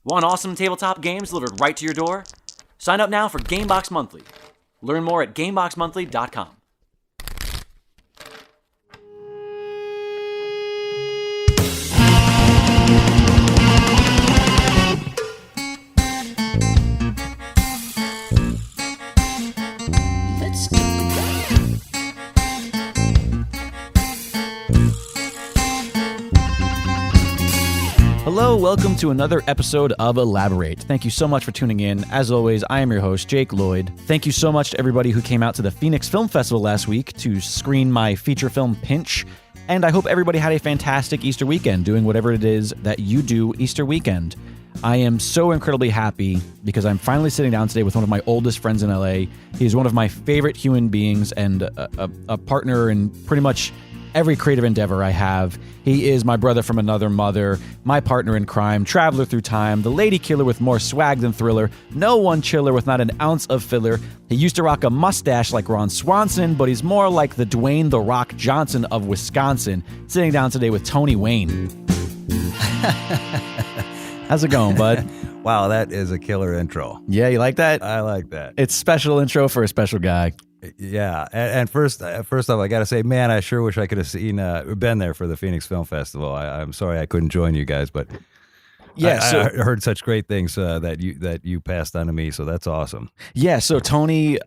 Want awesome tabletop games delivered right to your door? Sign up now for Gamebox Monthly. Learn more at GameboxMonthly.com. Hello, welcome to another episode of Elaborate. Thank you so much for tuning in. As always, I am your host, Jake Lloyd. Thank you so much to everybody who came out to the Phoenix Film Festival last week to screen my feature film, Pinch. And I hope everybody had a fantastic Easter weekend doing whatever it is that you do Easter weekend. I am so incredibly happy because I'm finally sitting down today with one of my oldest friends in LA. He's one of my favorite human beings and a partner in pretty much every creative endeavor I have. He is my brother from another mother, my partner in crime, traveler through time, the lady killer with more swag than Thriller, no one chiller with not an ounce of filler. He used to rock a mustache like Ron Swanson, but he's more like the Dwayne "The Rock" Johnson of Wisconsin. Sitting down today with Tony Wayne. How's it going, bud? Wow, that is a killer intro. Yeah, you like that? I like that. It's special intro for a special guy. Yeah, and first off, I got to say, man, I sure wish I could have been there for the Phoenix Film Festival. I'm sorry I couldn't join you guys, but yeah, I heard such great things that you passed on to me, so that's awesome. Yeah, so Tony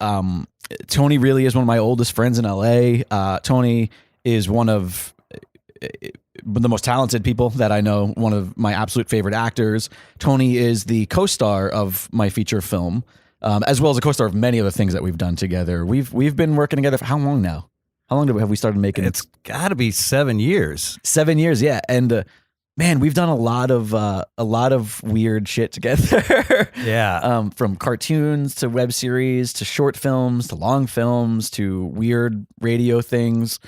really is one of my oldest friends in LA. Tony is one of the most talented people that I know, one of my absolute favorite actors. Tony is the co-star of my feature film. As well as a co-star of many other things that we've done together. We've been working together for how long now? How long have we started making? It's got to be 7 years. 7 years, yeah. And man, we've done a lot of weird shit together. Yeah. From cartoons to web series to short films to long films to weird radio things.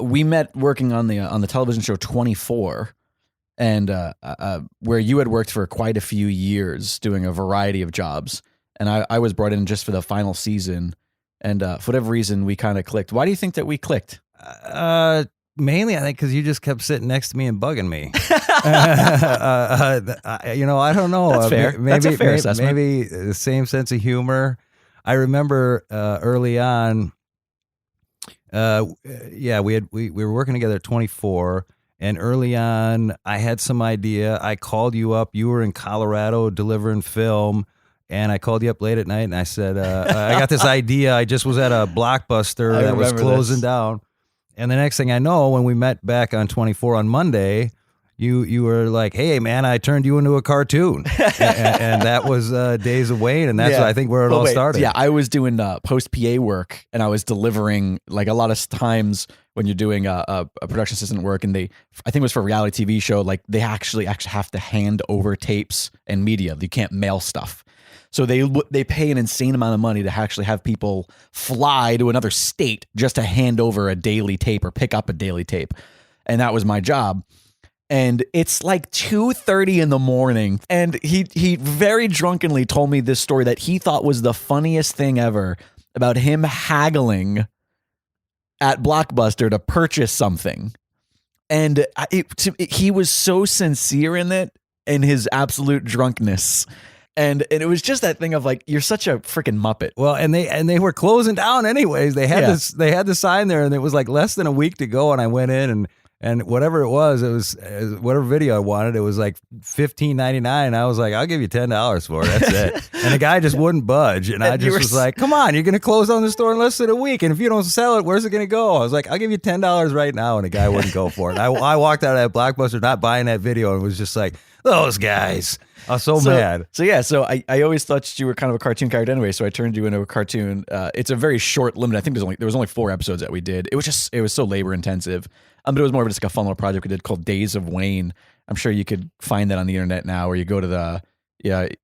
We met working on the television show 24. And where you had worked for quite a few years doing a variety of jobs. And I was brought in just for the final season. And for whatever reason, we kind of clicked. Why do you think that we clicked? Mainly, I think, because you just kept sitting next to me and bugging me. I don't know. That's fair. That's a fair assessment. Maybe the same sense of humor. I remember early on, we were working together at 24. And early on, I had some idea. I called you up. You were in Colorado delivering film. And I called you up late at night and I said, I got this idea. I just was at a Blockbuster that was closing down. And the next thing I know, when we met back on 24 on Monday, you were like, hey, man, I turned you into a cartoon. and that was Days of Wayne. And that's, I think, where it all started. Yeah, I was doing post-PA work and I was delivering, like, a lot of times when you're doing a production assistant work, and I think it was for a reality TV show, like they actually have to hand over tapes and media. You can't mail stuff. So they pay an insane amount of money to actually have people fly to another state just to hand over a daily tape or pick up a daily tape. And that was my job. And it's like 2:30 in the morning. And he very drunkenly told me this story that he thought was the funniest thing ever about him haggling at Blockbuster to purchase something. And he was so sincere in it, in his absolute drunkenness. And it was just that thing of like, you're such a freaking Muppet. Well, and they were closing down anyways. They had the sign there, and it was like less than a week to go. And I went in and whatever it was whatever video I wanted. It was like $15.99. I was like, I'll give you $10 for it. That's it. And the guy just wouldn't budge. And I just was like, come on, you're going to close down the store in less than a week. And if you don't sell it, where's it going to go? I was like, I'll give you $10 right now. And the guy wouldn't go for it. I walked out of that Blockbuster not buying that video and was just like, those guys. I was so mad. So I always thought you were kind of a cartoon character anyway, so I turned you into a cartoon. It's a very short, limited. I think there was only 4 episodes that we did. It was so labor intensive. But it was more of just like a fun little project we did called Days of Wayne. I'm sure you could find that on the internet now, or you go to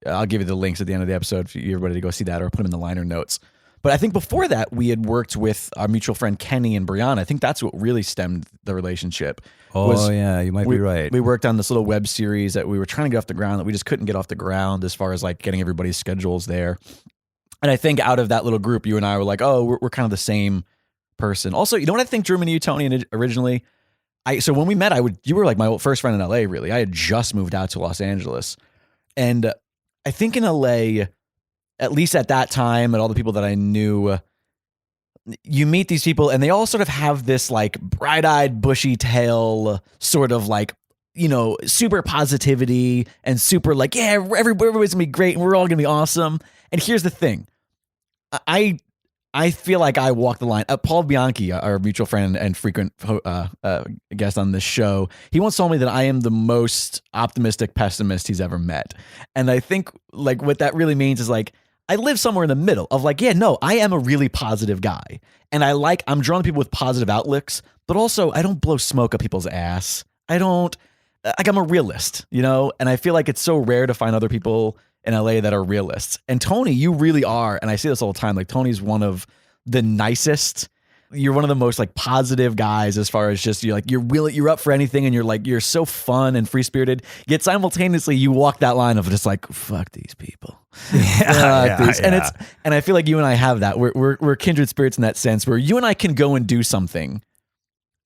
I'll give you the links at the end of the episode for everybody to go see that, or put them in the liner notes. But I think before that, we had worked with our mutual friend Kenny and Brianna. I think that's what really stemmed the relationship. Yeah, you might be right. We worked on this little web series that we were trying to get off the ground that we just couldn't get off the ground as far as like getting everybody's schedules there. And I think out of that little group, you and I were like, oh, we're kind of the same person. Also, you know what I think drew me to you, Tony, originally? So when we met, you were like my first friend in LA, really. I had just moved out to Los Angeles. And I think in LA, at least at that time, and all the people that I knew, you meet these people and they all sort of have this like bright-eyed, bushy tail sort of like, super positivity and super like, yeah, everybody's gonna be great and we're all gonna be awesome. And here's the thing. I feel like I walk the line. Paul Bianchi, our mutual friend and frequent guest on this show, he once told me that I am the most optimistic pessimist he's ever met. And I think like what that really means is like, I live somewhere in the middle of like, yeah, no, I am a really positive guy. And I'm drawn to people with positive outlooks, but also I don't blow smoke up people's ass. I'm a realist, and I feel like it's so rare to find other people in LA that are realists. And Tony, you really are. And I say this all the time, like Tony's one of the nicest. You're one of the most like positive guys as far as just you're up for anything and you're so fun and free spirited. Yet simultaneously you walk that line of just like, fuck these people. And I feel like you and I have that. We're kindred spirits in that sense where you and I can go and do something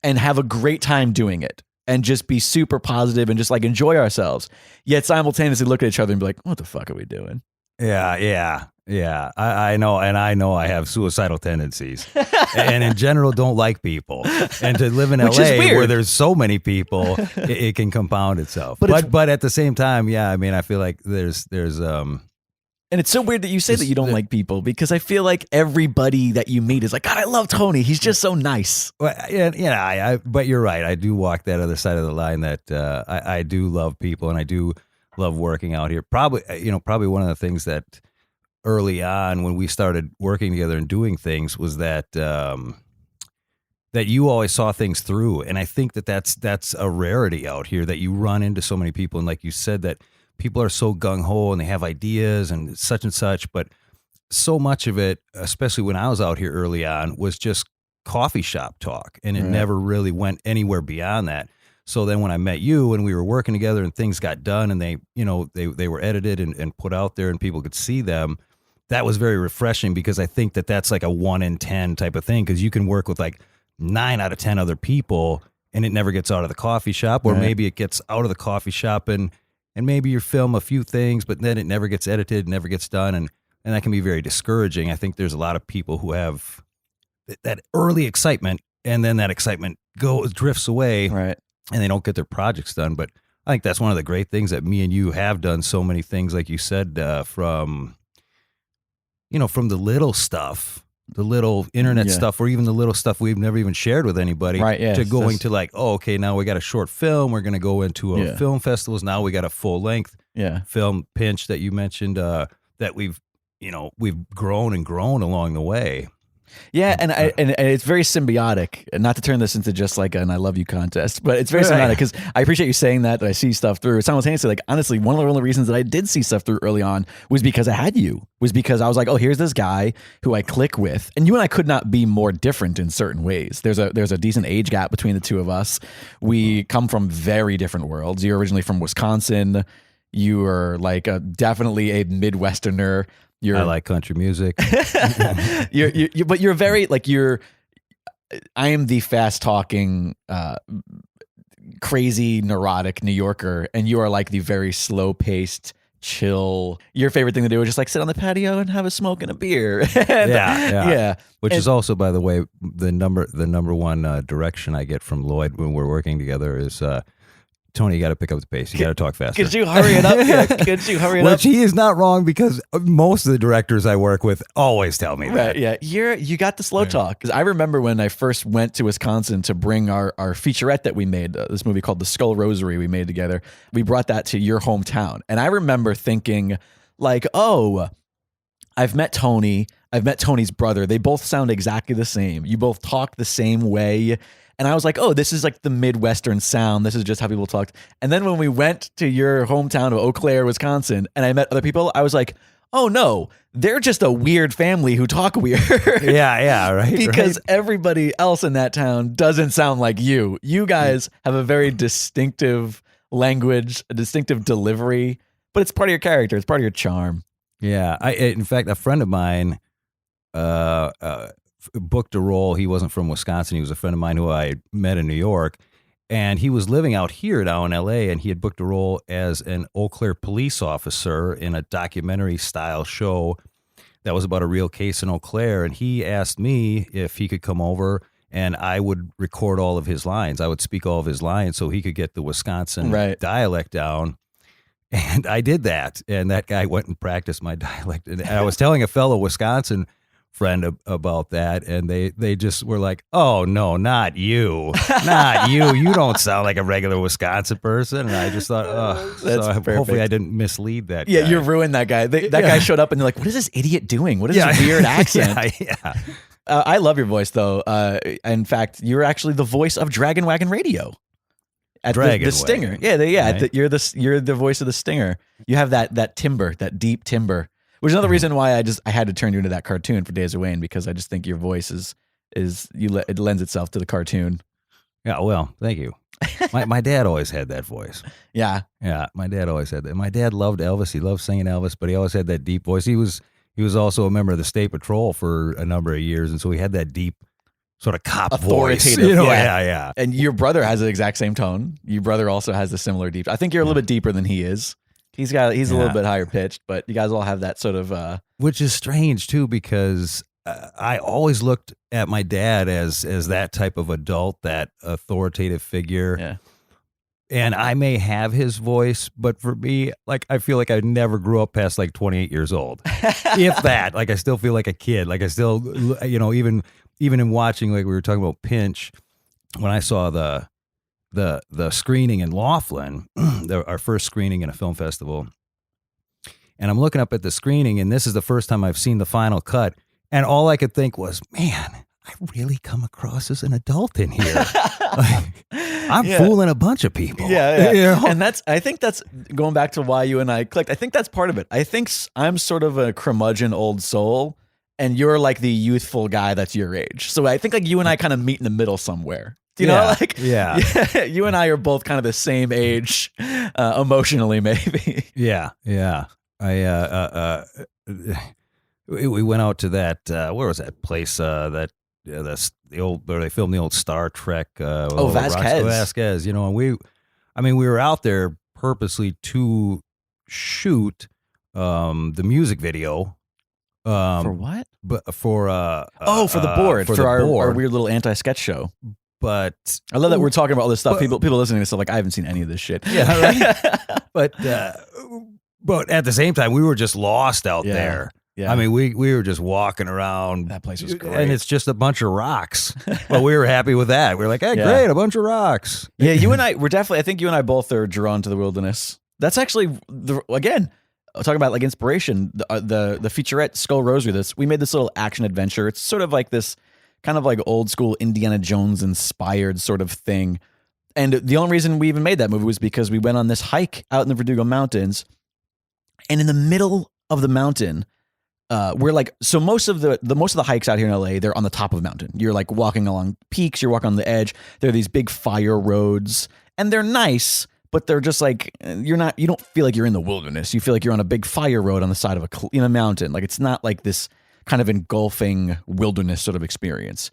and have a great time doing it. And just be super positive and just like enjoy ourselves. Yet simultaneously look at each other and be like, what the fuck are we doing? Yeah. I know. And I know I have suicidal tendencies and in general don't like people. And to live in LA where there's so many people, it can compound itself. But at the same time, yeah, I mean, I feel like there's and it's so weird that you say that you don't like people because I feel like everybody that you meet is like, God, I love Tony. He's just so nice. Well, yeah, but you're right. I do walk that other side of the line that I do love people and I do love working out here. Probably one of the things that early on when we started working together and doing things was that that you always saw things through. And I think that's a rarity out here that you run into so many people. And like you said, that people are so gung-ho and they have ideas and such, but so much of it, especially when I was out here early on, was just coffee shop talk. And it never really went anywhere beyond that. So then when I met you and we were working together and things got done and they were edited and put out there and people could see them, that was very refreshing because I think that's like a 1 in 10 type of thing because you can work with like 9 out of 10 other people and it never gets out of the coffee shop or maybe it gets out of the coffee shop and maybe you film a few things, but then it never gets edited, never gets done. And that can be very discouraging. I think there's a lot of people who have that early excitement and then that excitement drifts away and they don't get their projects done. But I think that's one of the great things that me and you have done so many things, like you said, from the little stuff, the little internet stuff, or even the little stuff we've never even shared with anybody, to going to like, oh, okay, now we got a short film. We're going to go into a film festivals. Now we got a full length film Pinch that you mentioned that we've grown and grown along the way. Yeah, and it's very symbiotic. And not to turn this into just like an "I love you" contest, but it's very symbiotic because I appreciate you saying that I see stuff through. Simultaneously, like honestly, one of the only reasons that I did see stuff through early on was because I had you. Was because I was like, oh, here's this guy who I click with, and you and I could not be more different in certain ways. There's a decent age gap between the two of us. We come from very different worlds. You're originally from Wisconsin. You are like definitely a Midwesterner. I like country music. But you're very like I am the fast talking, crazy, neurotic New Yorker, and you are like the very slow paced, chill. Your favorite thing to do is just like sit on the patio and have a smoke and a beer. Yeah. Which is also, by the way, the number one direction I get from Lloyd when we're working together is. Tony, you got to pick up the pace. You got to talk faster. Could you hurry it up? Could you hurry it up? Which he is not wrong because most of the directors I work with always tell me that. Yeah, you got the slow talk. Because I remember when I first went to Wisconsin to bring our featurette that we made, this movie called The Skull Rosary we made together. We brought that to your hometown. And I remember thinking like, oh, I've met Tony. I've met Tony's brother. They both sound exactly the same. You both talk the same way. And I was like, oh, this is like the Midwestern sound. This is just how people talked. And then when we went to your hometown of Eau Claire, Wisconsin, and I met other people, I was like, oh no, they're just a weird family who talk weird. Yeah, right. Because everybody else in that town doesn't sound like you. You guys have a very distinctive language, a distinctive delivery, but it's part of your character. It's part of your charm. Yeah. In fact, a friend of mine, booked a role. He wasn't from Wisconsin. He was a friend of mine who I met in New York. And he was living out here now in L.A., and he had booked a role as an Eau Claire police officer in a documentary-style show that was about a real case in Eau Claire. And he asked me if he could come over, and I would record all of his lines. I would speak all of his lines so he could get the Wisconsin dialect down. And I did that, and that guy went and practiced my dialect. And I was telling a fellow Wisconsin friend about that, and they just were like, "Oh no, not you, not you! You don't sound like a regular Wisconsin person." And I just thought, "Oh, that's perfect. Hopefully I didn't mislead that." Yeah, guy. you ruined that guy. That guy showed up, and they're like, "What is this idiot doing? What is this weird accent?" Yeah. I love your voice, though. In fact, you're actually the voice of Dragon Wagon Radio. At the Stinger. Yeah, right? You're the voice of the Stinger. You have that timbre, that deep timbre. Which is another reason why I had to turn you into that cartoon for Days of Wayne, because I just think your voice it lends itself to the cartoon. Yeah, well, thank you. My dad always had that voice. Yeah. Yeah, my dad always had that. My dad loved Elvis. He loved singing Elvis, but he always had that deep voice. He was also a member of the State Patrol for a number of years, and so he had that deep sort of cop authoritative voice. Yeah. And your brother has the exact same tone. Your brother also has a similar deep. I think you're a little bit deeper than he is. He's a little bit higher pitched, but you guys all have that sort of which is strange too, because I always looked at my dad as that type of adult, that authoritative figure. Yeah. And I may have his voice, but for me, like, I feel like I never grew up past like 28 years old. If that, like, I still feel like a kid. Like, I still, even in watching, like we were talking about Pinch, when I saw the screening in Laughlin, our first screening in a film festival, and I'm looking up at the screening, and this is the first time I've seen the final cut, and all I could think was, man, I really come across as an adult in here. I'm fooling a bunch of people. Yeah. And I think that's going back to why you and I clicked. I think that's part of it. I think I'm sort of a curmudgeon old soul, and you're like the youthful guy that's your age. So I think like you and I kind of meet in the middle somewhere. Do you know, like, you and I are both kind of the same age, emotionally, maybe. Yeah. We went out to that. Where was that place? The old where they filmed the old Star Trek. Vasquez. And we were out there purposely to shoot the music video. For what? But for for the board, for our weird little anti-sketch show. But I love that we're talking about all this stuff. People listening to this are like, I haven't seen any of this shit. Yeah, right. But at the same time, we were just lost out there. Yeah. I mean, we were just walking around. That place was great. And it's just a bunch of rocks. But we were happy with that. We were like, hey, great, a bunch of rocks. Yeah, you and I, I think you and I both are drawn to the wilderness. That's actually, again, talking about like inspiration, the featurette Skull Rosary, we made this little action adventure. It's sort of like this kind of like old school Indiana Jones inspired sort of thing. And the only reason we even made that movie was because we went on this hike out in the Verdugo Mountains. And in the middle of the mountain, we're like, so most of the hikes out here in LA, they're on the top of a mountain. You're like walking along peaks, you're walking on the edge. There are these big fire roads, and they're nice, but they're just like, you don't feel like you're in the wilderness. You feel like you're on a big fire road on the side of a mountain. Like, it's not like this kind of engulfing wilderness sort of experience.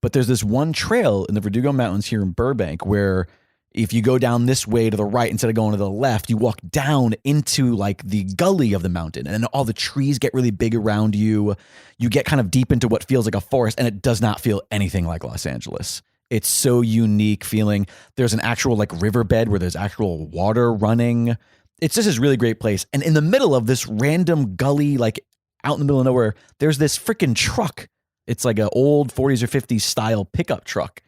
But there's this one trail in the Verdugo Mountains here in Burbank where if you go down this way to the right instead of going to the left, you walk down into like the gully of the mountain, and then all the trees get really big around you. You get kind of deep into what feels like a forest, and it does not feel anything like Los Angeles. It's so unique feeling. There's an actual like riverbed where there's actual water running. It's just this really great place. And in the middle of this random gully, like out in the middle of nowhere, there's this freaking truck. It's like an old 40s or 50s style pickup truck.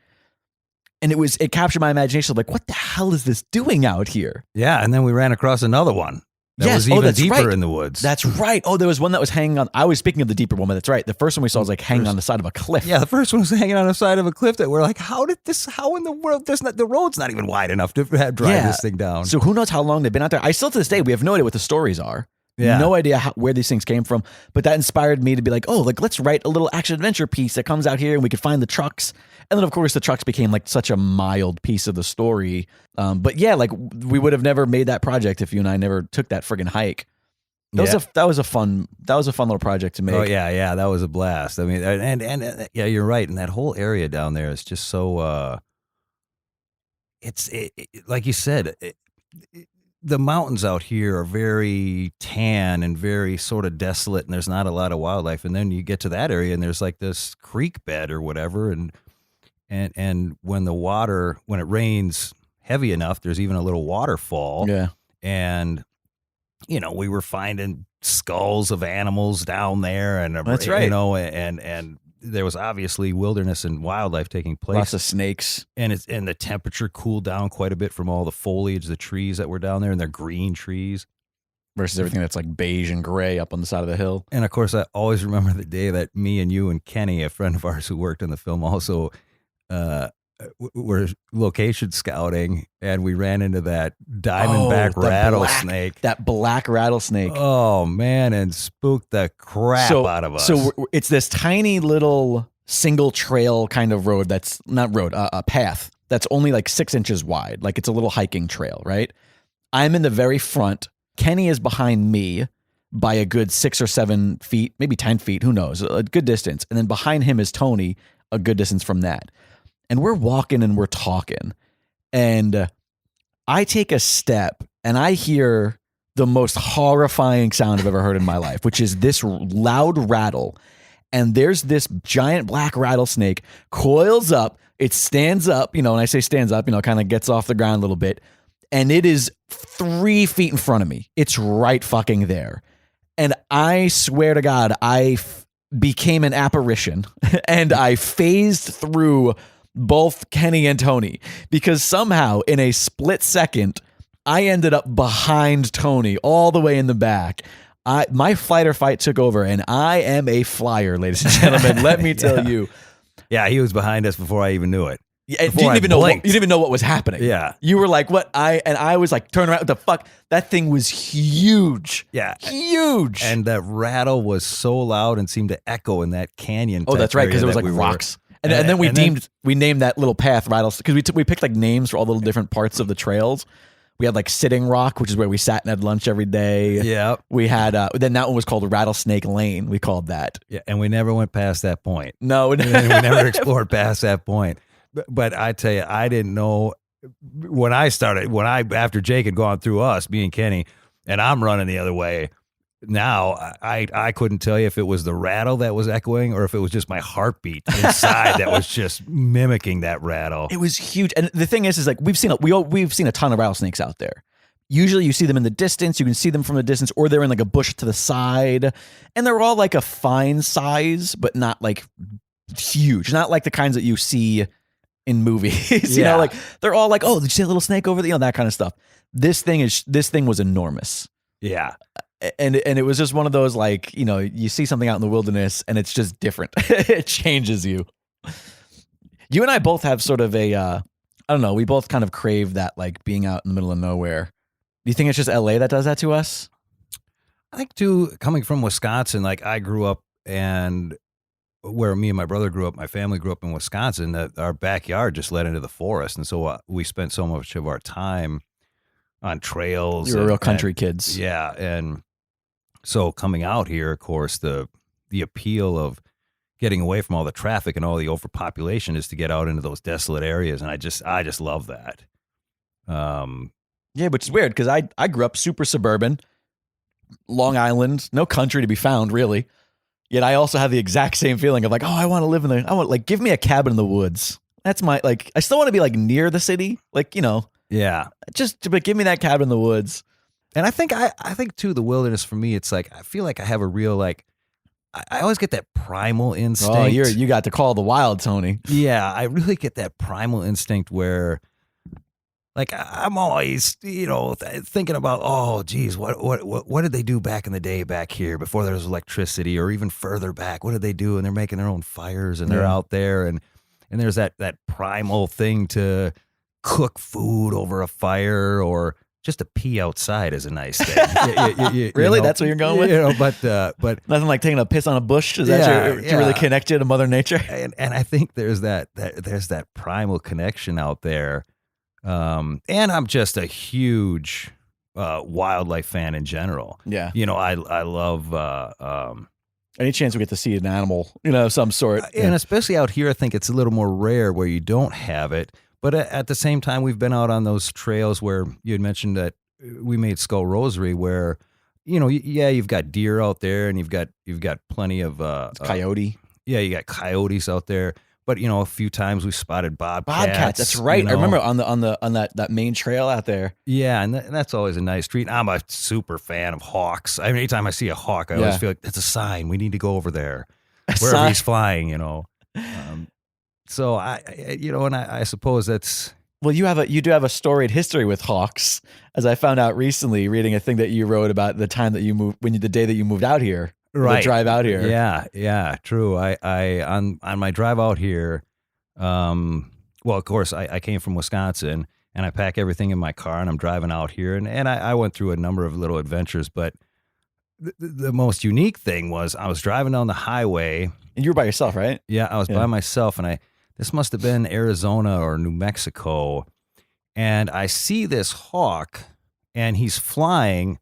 And it captured my imagination. Like, what the hell is this doing out here? Yeah, and then we ran across another one that was even deeper in the woods. That's right. Oh, there was one that was hanging on. I was speaking of the deeper one, but that's right. The first one we saw was like hanging on the side of a cliff. Yeah, the first one was hanging on the side of a cliff that we're like, how in the world, the road's not even wide enough to drive this thing down. So who knows how long they've been out there. I still to this day, we have no idea what the stories are. Yeah. No idea where these things came from, but that inspired me to be like, oh, like let's write a little action adventure piece that comes out here and we could find the trucks. And then of course the trucks became like such a mild piece of the story. But yeah, like we would have never made that project if you and I never took that friggin' hike. That was a fun little project to make. Oh yeah, that was a blast. I mean, and yeah, you're right. And that whole area down there is just so like you said, the mountains out here are very tan and very sort of desolate, and there's not a lot of wildlife. And then you get to that area, and there's like this creek bed or whatever, and when it rains heavy enough, there's even a little waterfall. Yeah. And we were finding skulls of animals down there, and That's right. and there was obviously wilderness and wildlife taking place. Lots of snakes. And the temperature cooled down quite a bit from all the foliage, the trees that were down there, and they're green trees. Versus everything that's like beige and gray up on the side of the hill. And of course, I always remember the day that me and you and Kenny, a friend of ours who worked in the film, also were location scouting, and we ran into that diamondback rattlesnake. That black rattlesnake. Oh, man, and spooked the crap out of us. So it's this tiny little single trail kind of road that's not road, a path that's only like 6 inches wide. Like it's a little hiking trail, right? I'm in the very front. Kenny is behind me by a good 6 or 7 feet, maybe 10 feet, who knows, a good distance. And then behind him is Tony, a good distance from that. And we're walking and we're talking. And I take a step and I hear the most horrifying sound I've ever heard in my life, which is this loud rattle. And there's this giant black rattlesnake coils up. It stands up, and I say stands up, kind of gets off the ground a little bit. And it is 3 feet in front of me. It's right fucking there. And I swear to God, I became an apparition and I phased through both Kenny and Tony, because somehow in a split second, I ended up behind Tony all the way in the back. My fight or fight took over, and I am a flyer, ladies and gentlemen. Let me tell you. Yeah, he was behind us before I even knew it. Yeah, you didn't even know what was happening. Yeah. You were like, what? I was like, turn around. What the fuck? That thing was huge. Yeah. Huge. And that rattle was so loud and seemed to echo in that canyon. Oh, that's right, because it was like rocks. And then we named that little path rattlesnake, because we picked like names for all the little different parts of the trails. We had like Sitting Rock, which is where we sat and had lunch every day. Yeah. We had then that one was called Rattlesnake Lane. We called that. Yeah, and we never went past that point. No, we never explored past that point. But I tell you, I didn't know after Jake had gone through us, me and Kenny, and I'm running the other way. Now, I couldn't tell you if it was the rattle that was echoing or if it was just my heartbeat inside that was just mimicking that rattle. It was huge. And the thing is like we've seen a ton of rattlesnakes out there. Usually you see them in the distance, you can see them from the distance, or they're in like a bush to the side. And they're all like a fine size, but not like huge. Not like the kinds that you see in movies. Like they're all like, oh, did you see a little snake over there? That kind of stuff. This thing was enormous. Yeah. And it was just one of those, like, you see something out in the wilderness and it's just different. It changes you. You and I both have sort of I don't know, we both kind of crave that, like, being out in the middle of nowhere. Do you think it's just LA that does that to us? I think too, coming from Wisconsin, like I grew up, and where me and my brother grew up, my family grew up in Wisconsin, our backyard just led into the forest. And so we spent so much of our time on trails. You were real country kids. Yeah. And so coming out here, of course, the appeal of getting away from all the traffic and all the overpopulation is to get out into those desolate areas. And I just love that. Yeah, which is weird because I grew up super suburban, Long Island, no country to be found really. Yet I also have the exact same feeling of like, oh, I want to live give me a cabin in the woods. That's my, like, I still want to be like near the city, like, Yeah. but give me that cabin in the woods. And I think too, the wilderness for me, it's like, I feel like I have a real, like, I always get that primal instinct. Oh, you got to call the wild, Tony. Yeah. I really get that primal instinct where, like, I'm always, thinking about, oh, geez, what did they do back in the day back here before there was electricity, or even further back? What did they do? And they're making their own fires, and they're out there, and there's that primal thing to cook food over a fire, or just to pee outside is a nice thing. Really? That's what you're going with? But nothing like taking a piss on a bush. Is that to really connect you to Mother Nature? And I think there's that primal connection out there. And I'm just a huge wildlife fan in general. Yeah. I love any chance we get to see an animal, of some sort. And especially out here, I think it's a little more rare where you don't have it. But at the same time, we've been out on those trails where you had mentioned that we made Skull Rosary, where, yeah, you've got deer out there, and you've got plenty of Coyote. Yeah, you got coyotes out there. But a few times we spotted bobcats. Bobcats, that's right. I remember on that main trail out there. Yeah, and that's always a nice treat. I'm a super fan of hawks. I mean, anytime I see a hawk, I always feel like that's a sign. We need to go over there, wherever he's flying. So I suppose that's. Well, you do have a storied history with hawks, as I found out recently reading a thing that you wrote about the time that you moved, the day that you moved out here. Right. The drive out here. Yeah, true. I on my drive out here, well, of course, I came from Wisconsin, and I pack everything in my car, and I'm driving out here, and I went through a number of little adventures, but the most unique thing was I was driving down the highway. And you were by yourself, right? Yeah, I was by myself, and this must have been Arizona or New Mexico, and I see this hawk, and he's flying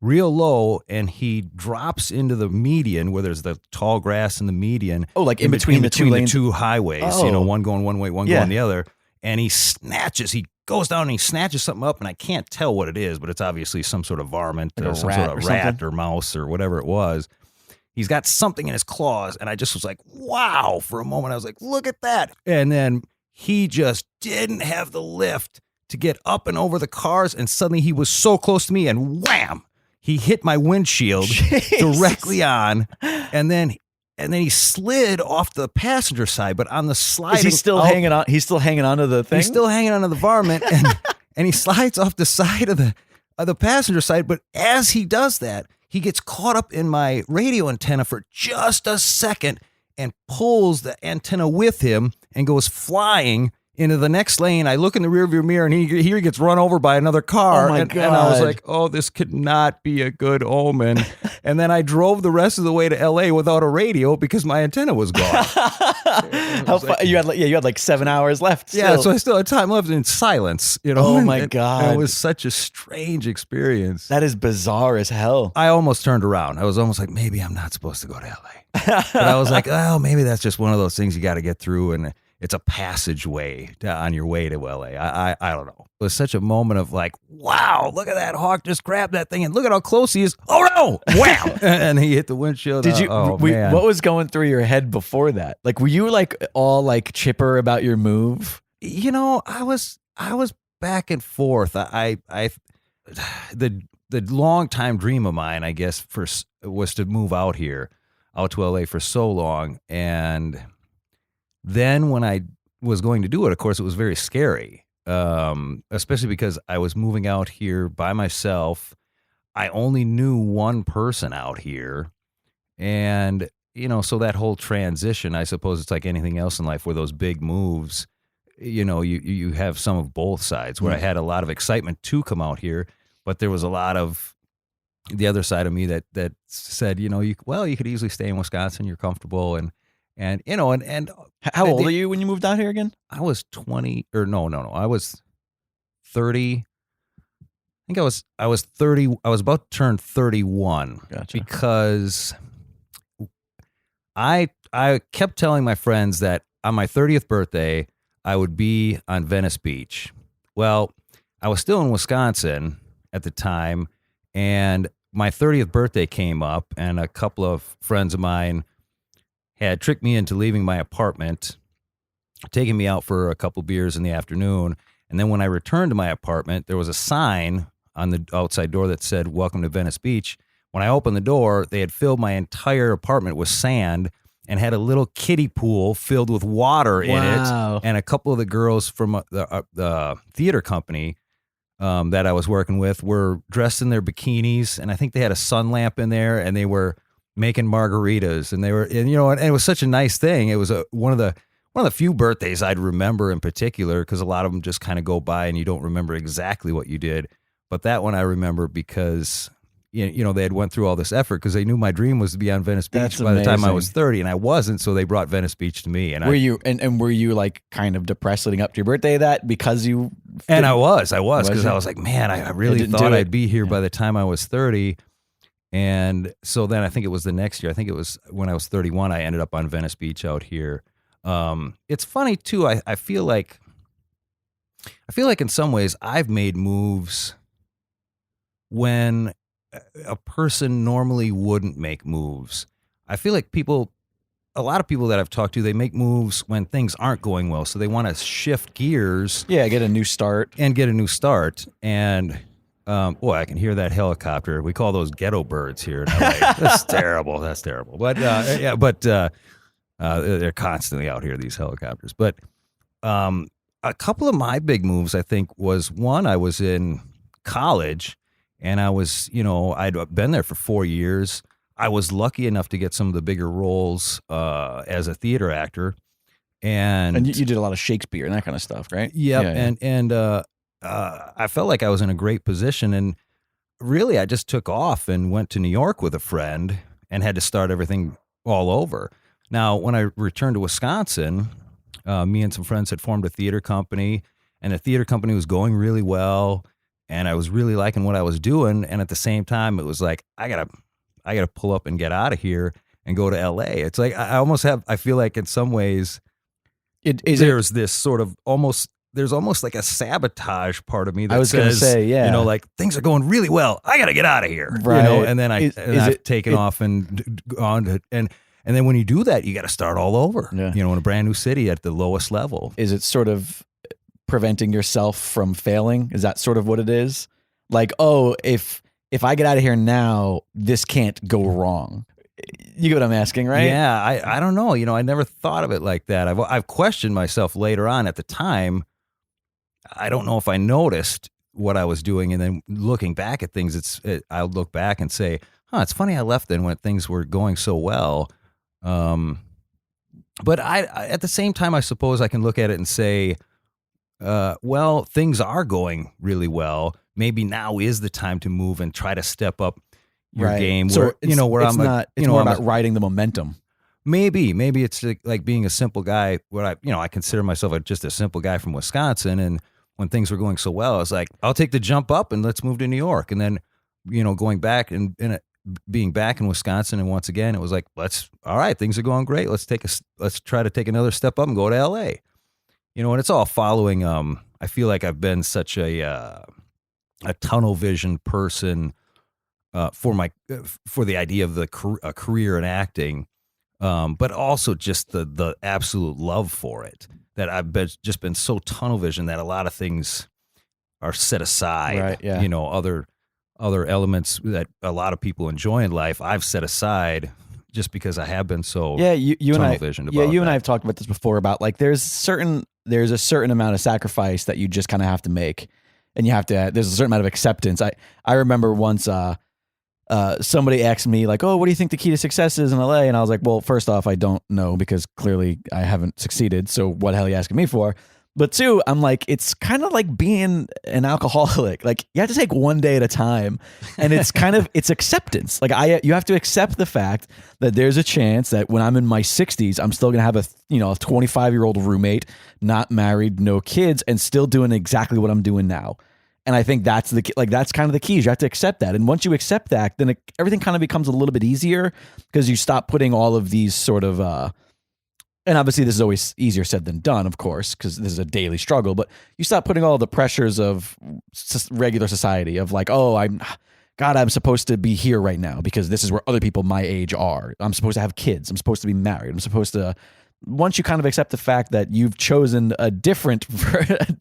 real low, and he drops into the median where there's the tall grass in the median. Oh, like in between the two highways, one going one way, one going the other. And he goes down and he snatches something up, and I can't tell what it is, but it's obviously some sort of varmint, like some sort of rat or mouse or whatever it was. He's got something in his claws, and I just was like, wow. For a moment, I was like, look at that. And then he just didn't have the lift to get up and over the cars, and suddenly he was so close to me, and wham! He hit my windshield directly on, and then he slid off the passenger side. But on the sliding, is he still hanging on? He's still hanging onto the thing. He's still hanging onto the varmint, and he slides off the side of the passenger side. But as he does that, he gets caught up in my radio antenna for just a second and pulls the antenna with him and goes flying into the next lane. I look in the rearview mirror, and he gets run over by another car. Oh my God. God. And I was like, oh, this could not be a good omen. And then I drove the rest of the way to LA without a radio because my antenna was gone. You had like 7 hours left. Still. Yeah, so I still had time left in silence. Oh my God. It was such a strange experience. That is bizarre as hell. I almost turned around. I was almost like, maybe I'm not supposed to go to LA. But I was like, oh, maybe that's just one of those things you got to get through, and it's a passageway on your way to LA. I don't know. It was such a moment of like, wow, look at that hawk just grabbed that thing, and look at how close he is. Oh no! Wham! And he hit the windshield. Did you? Man. What was going through your head before that? Like, were you like all like chipper about your move? I was back and forth. The long time dream of mine, I guess, was to move out to LA for so long, and then when I was going to do it, of course, it was very scary, especially because I was moving out here by myself. I only knew one person out here. And, so that whole transition, I suppose it's like anything else in life where those big moves, you have some of both sides where I had a lot of excitement to come out here, but there was a lot of the other side of me that said, you could easily stay in Wisconsin. You're comfortable. And how old are you when you moved out here again? I was 20 or no. I was 30. I think I was 30. I was about to turn 31. Gotcha. Because I kept telling my friends that on my 30th birthday, I would be on Venice Beach. Well, I was still in Wisconsin at the time, and my 30th birthday came up, and a couple of friends of mine had tricked me into leaving my apartment, taking me out for a couple beers in the afternoon. And then when I returned to my apartment, there was a sign on the outside door that said, "Welcome to Venice Beach." When I opened the door, they had filled my entire apartment with sand and had a little kiddie pool filled with water in it. And a couple of the girls from the theater company that I was working with were dressed in their bikinis, and I think they had a sun lamp in there, and they were making margaritas, and and it was such a nice thing. It was one of the few birthdays I'd remember in particular, because a lot of them just kind of go by and you don't remember exactly what you did. But that one I remember because they had went through all this effort because they knew my dream was to be on Venice Beach by the time I was 30, and I wasn't. So they brought Venice Beach to me. And were you like kind of depressed leading up to your birthday because you? And I was because I was like, man, I really thought I'd be here by the time I was 30. And so then I think it was the next year. I think it was when I was 31, I ended up on Venice Beach out here. It's funny too. I feel like I feel like in some ways I've made moves when a person normally wouldn't make moves. I feel like a lot of people that I've talked to, they make moves when things aren't going well. So they want to shift gears. Yeah, get a new start. And boy, I can hear that helicopter. We call those ghetto birds here in LA. That's terrible. That's terrible. But they're constantly out here, these helicopters. But a couple of my big moves, I think, was one, I was in college and I'd been there for 4 years. I was lucky enough to get some of the bigger roles as a theater actor. And you did a lot of Shakespeare and that kind of stuff, right? Yep. Yeah. I felt like I was in a great position. And really, I just took off and went to New York with a friend and had to start everything all over. Now, when I returned to Wisconsin, me and some friends had formed a theater company, and the theater company was going really well, and I was really liking what I was doing. And at the same time, it was like, I gotta pull up and get out of here and go to LA. It's like I feel like in some ways there's almost like a sabotage part of me that gonna say, yeah, like things are going really well, I gotta get out of here, right? And then I've taken off and gone to, and then when you do that, you got to start all over, in a brand new city at the lowest level. Is it sort of preventing yourself from failing? Is that sort of what it is? Like, oh, if I get out of here now, this can't go wrong. You get what I'm asking, right? Yeah, I don't know. I never thought of it like that. I've questioned myself later on. At the time, I don't know if I noticed what I was doing, and then looking back at things, I'll look back and say, it's funny I left then when things were going so well. But I at the same time, I suppose I can look at it and say, well, things are going really well. Maybe now is the time to move and try to step up your game. So where it's more about riding the momentum. Maybe it's like being a simple guy. I consider myself just a simple guy from Wisconsin, and when things were going so well, I was like, I'll take the jump up and let's move to New York. And then, going back and being back in Wisconsin, and once again, it was like, all right, things are going great. Let's try to take another step up and go to LA. And it's all following. I feel like I've been such a tunnel vision person for the idea of a career in acting, but also just the absolute love for it, that I've just been so tunnel vision that a lot of things are set aside. Right, yeah. Other elements that a lot of people enjoy in life, I've set aside just because I have been so you tunnel visioned about you that. And I have talked about this before about like there's a certain amount of sacrifice that you just kind of have to make, and there's a certain amount of acceptance. I remember once somebody asked me like, oh, what do you think the key to success is in LA? And I was like, well, first off, I don't know, because clearly I haven't succeeded. So what the hell are you asking me for? But two, I'm like, it's kind of like being an alcoholic. Like you have to take one day at a time, and it's it's acceptance. Like you have to accept the fact that there's a chance that when I'm in my 60s, I'm still going to have a 25-year-old roommate, not married, no kids, and still doing exactly what I'm doing now. And I think that's that's kind of the key. You have to accept that. And once you accept that, then everything kind of becomes a little bit easier, because you stop putting all of these sort of, and obviously this is always easier said than done, of course, because this is a daily struggle, but you stop putting all the pressures of regular society of like, oh, I'm supposed to be here right now because this is where other people my age are. I'm supposed to have kids. I'm supposed to be married. I'm supposed to, once you kind of accept the fact that you've chosen a different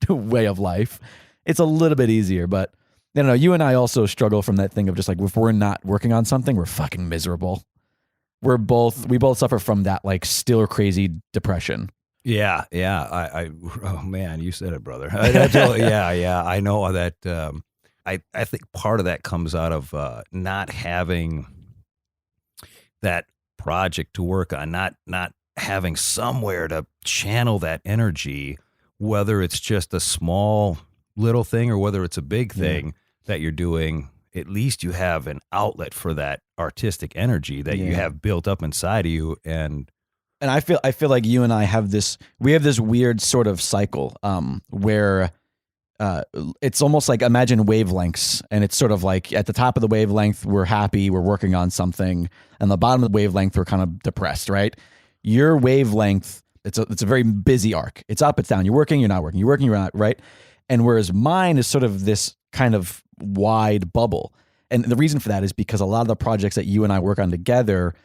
way of life, it's a little bit easier. But I don't know, you and I also struggle from that thing of just like, if we're not working on something, we're fucking miserable. We both suffer from that like still crazy depression. Yeah. Oh man, you said it, brother. Yeah. I know that. I think part of that comes out of not having that project to work on, not having somewhere to channel that energy, whether it's just a small little thing or whether it's a big thing that you're doing. At least you have an outlet for that artistic energy that you have built up inside of you. And I feel like you and I have this weird sort of cycle where it's almost like, imagine wavelengths, and it's sort of like at the top of the wavelength, we're happy, we're working on something, and the bottom of the wavelength, we're kind of depressed, right? Your wavelength, it's a very busy arc. It's up, it's down. You're working, you're not working. You're working, you're not, right? And whereas mine is sort of this kind of wide bubble. And the reason for that is because a lot of the projects that you and I work on together,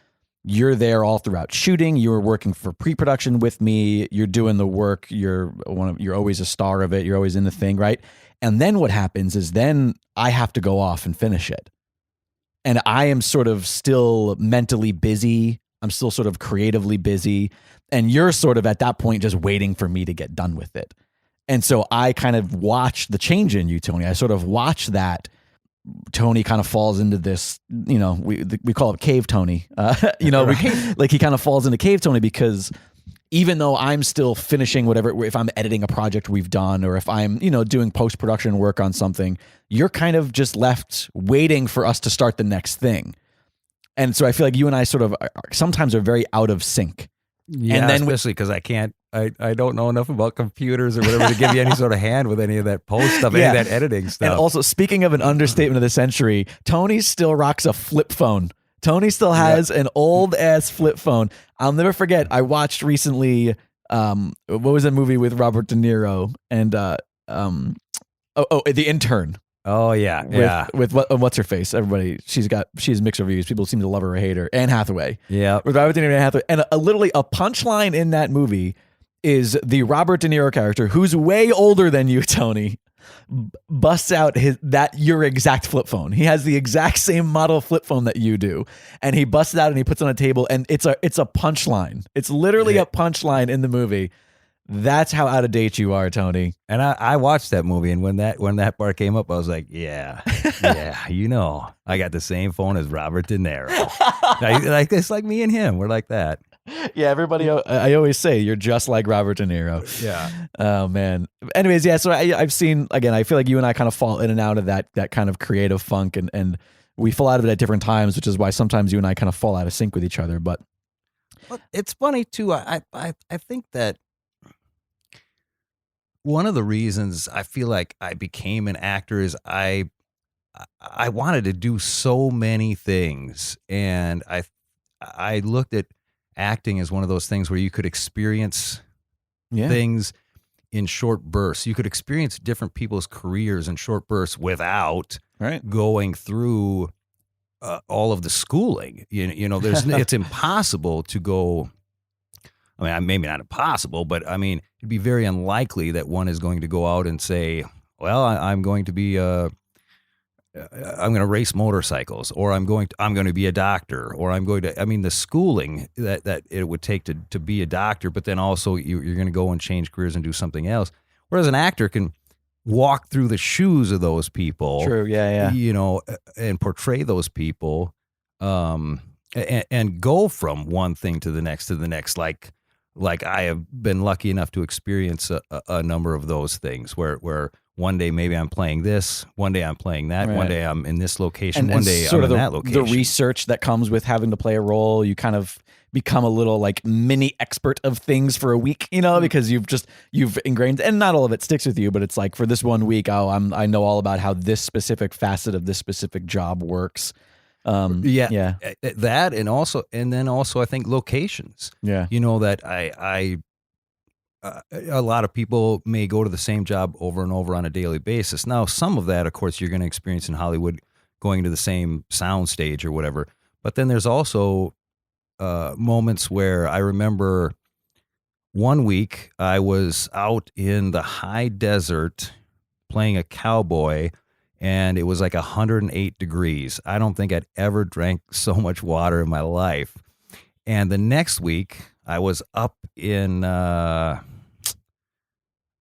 you're there all throughout shooting. You're working for pre-production with me. You're doing the work. You're always a star of it. You're always in the thing, right? And then what happens is then I have to go off and finish it. And I am sort of still mentally busy. I'm still sort of creatively busy. And you're sort of at that point just waiting for me to get done with it. And so I kind of watched the change in you, Tony. I sort of watched that Tony kind of falls into this, we call it cave Tony. Right. He kind of falls into cave Tony because even though I'm still finishing whatever, if I'm editing a project we've done, or if I'm, doing post-production work on something, you're kind of just left waiting for us to start the next thing. And so I feel like you and I sort of sometimes are very out of sync. Yeah, and then especially because I don't know enough about computers or whatever to give you any sort of hand with any of that post stuff, any of that editing stuff. And also, speaking of an understatement of the century, Tony still rocks a flip phone. Tony still has an old ass flip phone. I'll never forget. I watched recently. What was that movie with Robert De Niro and The Intern? Oh yeah, with what's her face? Everybody, she has mixed reviews. People seem to love her or hate her. Anne Hathaway. Yeah, with Robert De Niro and Anne Hathaway, and literally a punchline in that movie is the Robert De Niro character, who's way older than you, Tony, busts out your exact flip phone. He has the exact same model flip phone that you do, and he busts it out and he puts it on a table, and it's a punchline. It's literally a punchline in the movie. That's how out of date you are, Tony. And I watched that movie, and when that part came up, I was like, yeah, I got the same phone as Robert De Niro. It's like me and him. We're like that. Yeah, everybody. I always say you're just like Robert De Niro. Yeah. Oh man. Anyways, yeah. So I've seen again. I feel like you and I kind of fall in and out of that kind of creative funk, and we fall out of it at different times, which is why sometimes you and I kind of fall out of sync with each other. But it's funny too. I think that one of the reasons I feel like I became an actor is I wanted to do so many things, and I looked at acting as one of those things where you could experience things in short bursts. You could experience different people's careers in short bursts without going through all of the schooling. It's impossible to go. I mean, maybe not impossible, but I mean, it'd be very unlikely that one is going to go out and say, well, I'm going to be I'm going to race motorcycles, or I'm going to be a doctor, or the schooling that it would take to be a doctor, but then also you're going to go and change careers and do something else. Whereas an actor can walk through the shoes of those people. True. Yeah. And portray those people, and go from one thing to the next, like I have been lucky enough to experience a number of those things where one day maybe I'm playing this, one day I'm playing that, one day I'm in this location, one day I'm in that location. The research that comes with having to play a role, you kind of become a little like mini expert of things for a week, because you've ingrained, and not all of it sticks with you, but it's like for this 1 week, I know all about how this specific facet of this specific job works. That and then also I think locations. Yeah, that I a lot of people may go to the same job over and over on a daily basis. Now, some of that, of course, you're going to experience in Hollywood, going to the same sound stage or whatever. But then there's also moments where I remember 1 week I was out in the high desert playing a cowboy, and it was like 108 degrees. I don't think I'd ever drank so much water in my life. And the next week, I was up in, I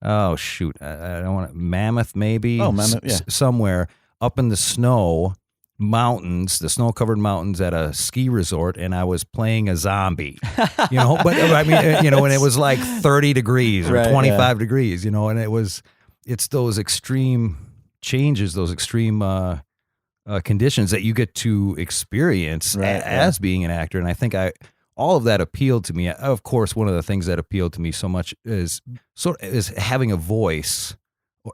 don't want to, Mammoth maybe? Oh, Mammoth, yeah. Somewhere up in the snow mountains, the snow-covered mountains at a ski resort, and I was playing a zombie, but I mean, when it was like 30 degrees or 25 degrees, and it's those extreme changes, those extreme conditions that you get to experience as being an actor. And I think all of that appealed to me. Of course, one of the things that appealed to me so much is having a voice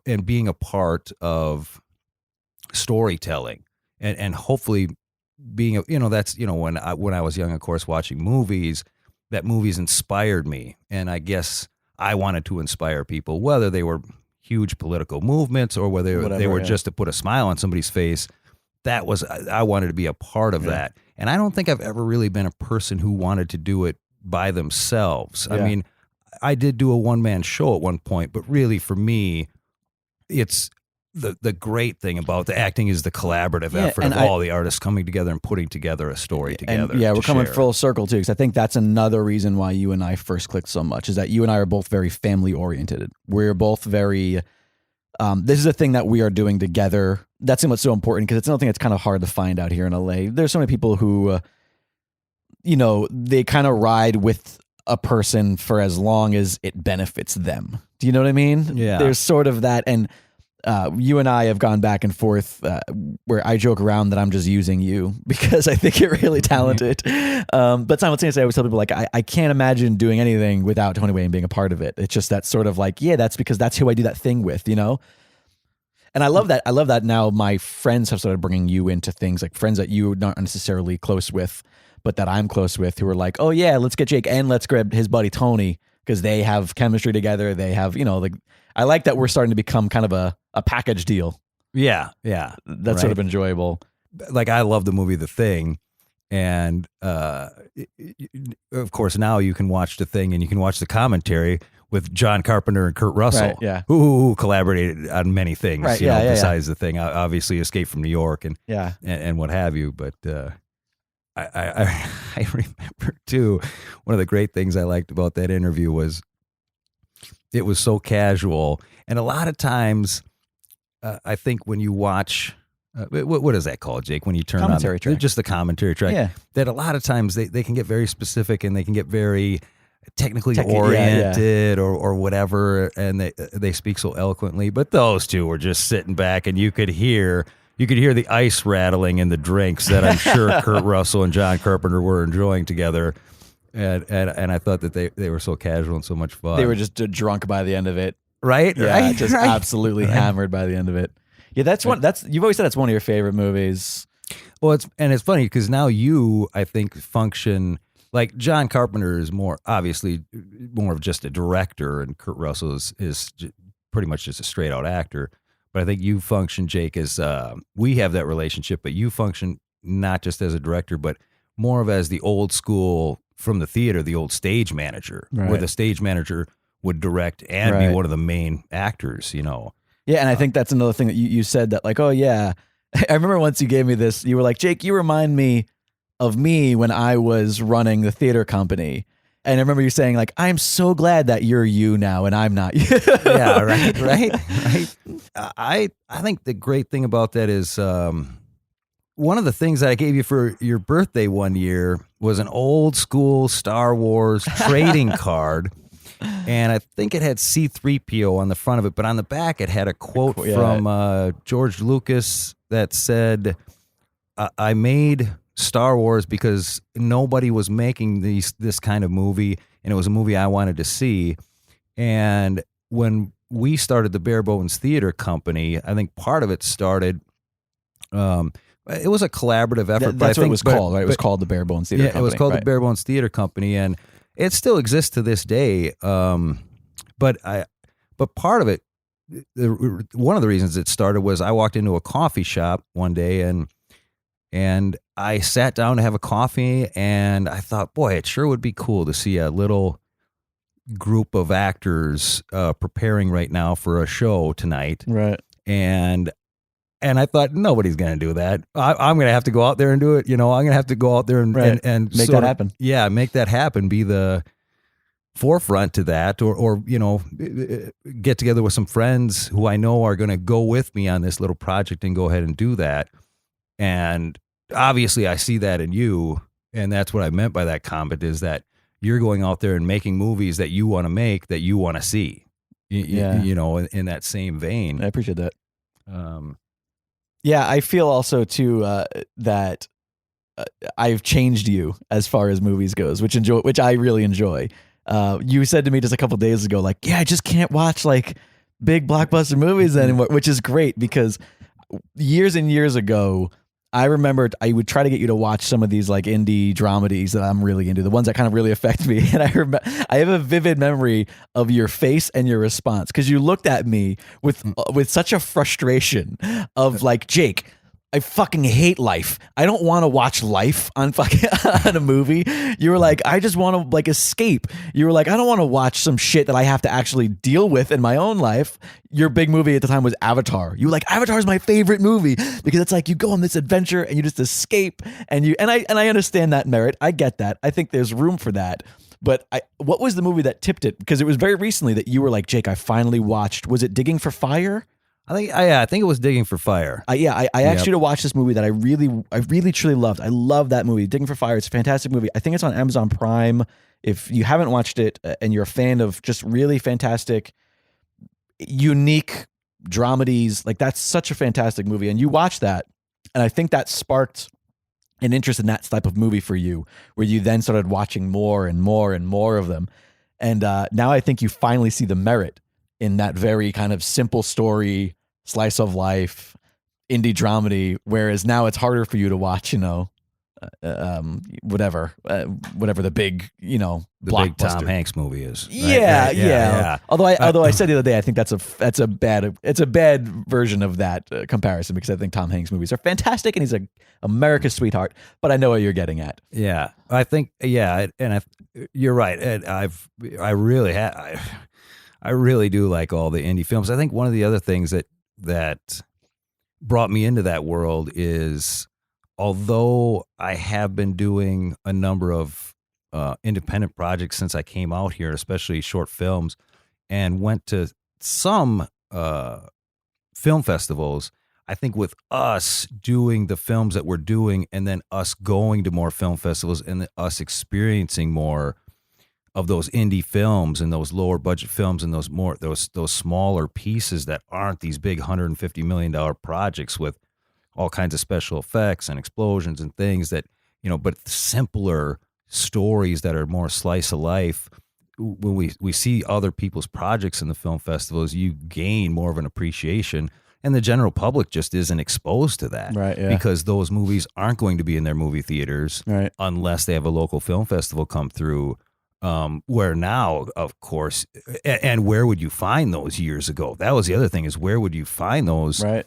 and being a part of storytelling, and hopefully being that's when I was young, of course, watching movies, that movies inspired me, and I guess I wanted to inspire people, whether they were huge political movements or whether they were just to put a smile on somebody's face. That was, I wanted to be a part of that. And I don't think I've ever really been a person who wanted to do it by themselves. I mean, I did do a one-man show at one point, but really for me, it's the great thing about the acting is the collaborative effort of all the artists coming together and putting together a story together. And we're coming full circle too, because I think that's another reason why you and I first clicked so much, is that you and I are both very family oriented. We're both very, this is a thing that we are doing together. That's what's so important, because it's another thing that's kind of hard to find out here in LA. There's so many people who, they kind of ride with a person for as long as it benefits them. Do you know what I mean? Yeah. There's sort of that. And you and I have gone back and forth where I joke around that I'm just using you because I think you're really talented. But simultaneously, I always tell people, like, I can't imagine doing anything without Tony Wayne being a part of it. It's just that sort of like, that's because that's who I do that thing with, And I love that. I love that now my friends have started bringing you into things, like friends that you are not necessarily close with, but that I'm close with, who are like, oh yeah, let's get Jake and let's grab his buddy Tony, because they have chemistry together. They have, like, I like that we're starting to become kind of a package deal. Yeah. That's sort of enjoyable. Like, I love the movie The Thing. And of course, now you can watch The Thing and you can watch the commentary with John Carpenter and Kurt Russell, who collaborated on many things, besides The Thing. Obviously, Escape from New York and what have you. But I remember too, one of the great things I liked about that interview was it was so casual. And a lot of times, I think when you watch, what is that called, Jake? When you turn commentary on track. Just the commentary track, that a lot of times they can get very specific and they can get very technically oriented or whatever, and they speak so eloquently. But those two were just sitting back, and you could hear the ice rattling in the drinks that I'm sure Kurt Russell and John Carpenter were enjoying together. And I thought that they were so casual and so much fun. They were just drunk by the end of it. Right? Yeah, just absolutely hammered by the end of it. Yeah, you've always said that's one of your favorite movies. Well, it's funny because now you, I think, function like John Carpenter is obviously more of just a director, and Kurt Russell is pretty much just a straight out actor. But I think you function, Jake, as we have that relationship, but you function not just as a director, but more of as the old school from the theater, the old stage manager, where the stage manager would direct and be one of the main actors, Yeah, and I think that's another thing that you said, that like, oh yeah, I remember once you gave me this, you were like, Jake, you remind me of me when I was running the theater company. And I remember you saying, like, I'm so glad that you're you now and I'm not you. Yeah, right. I think the great thing about that is one of the things that I gave you for your birthday one year was an old school Star Wars trading card. And I think it had C-3PO on the front of it, but on the back it had a quote from George Lucas that said, I made Star Wars because nobody was making this kind of movie, and it was a movie I wanted to see. And when we started the Bare Bones Theater Company, I think part of it started, it was a collaborative effort. That's what it was called, right? It was called the Bare Bones Theater Company. It was called the Bare Bones Theater Company, and it still exists to this day. But part of it, one of the reasons it started was I walked into a coffee shop one day and I sat down to have a coffee, and I thought, boy, it sure would be cool to see a little group of actors preparing right now for a show tonight. Right. And I thought, nobody's going to do that. I'm going to have to go out there and do it. I'm going to have to go out there and make that happen. Yeah, make that happen. Be the forefront to that, or get together with some friends who I know are going to go with me on this little project and go ahead and do that. And obviously I see that in you, and that's what I meant by that comment, is that you're going out there and making movies that you want to make, that you want to see, in that same vein. I appreciate that. Yeah, I feel also too that I've changed you as far as movies goes, which I really enjoy. You said to me just a couple days ago, like, yeah, I just can't watch like big blockbuster movies anymore, which is great, because years and years ago, I remember I would try to get you to watch some of these like indie dramedies that I'm really into, the ones that kind of really affect me. And I have a vivid memory of your face and your response because you looked at me with such a frustration of like, Jake, I fucking hate Life. I don't want to watch Life on fucking on a movie. You were like, I just want to like escape. You were like, I don't want to watch some shit that I have to actually deal with in my own life. Your big movie at the time was Avatar. You were like, Avatar is my favorite movie because it's like you go on this adventure and you just escape and I understand that merit. I get that. I think there's room for that. But what was the movie that tipped it? Because it was very recently that you were like, Jake, I finally watched. Was it Digging for Fire? I think it was Digging for Fire. I asked you to watch this movie that I really truly loved. I love that movie, Digging for Fire. It's a fantastic movie. I think it's on Amazon Prime. If you haven't watched it and you're a fan of just really fantastic, unique dramedies, like that's such a fantastic movie. And you watch that, and I think that sparked an interest in that type of movie for you, where you then started watching more and more and more of them. And now I think you finally see the merit in that very kind of simple story, slice of life, indie dramedy, whereas now it's harder for you to watch, whatever the big, the big Tom Hanks movie is. Right? Yeah. Although I said the other day, I think that's a bad version of that comparison, because I think Tom Hanks movies are fantastic and he's America's sweetheart. But I know what you're getting at. Yeah, I think you're right. And I really do like all the indie films. I think one of the other things that brought me into that world is, although I have been doing a number of independent projects since I came out here, especially short films, and went to some film festivals, I think with us doing the films that we're doing and then us going to more film festivals and us experiencing more of those indie films and those lower budget films and those smaller pieces that aren't these big $150 million projects with all kinds of special effects and explosions and things that, but simpler stories that are more slice of life. When we see other people's projects in the film festivals, you gain more of an appreciation, and the general public just isn't exposed to that, right? Yeah. Because those movies aren't going to be in their movie theaters, right, unless they have a local film festival come through. Where now, of course, and where would you find those years ago? That was the other thing, is where would you find those? Right.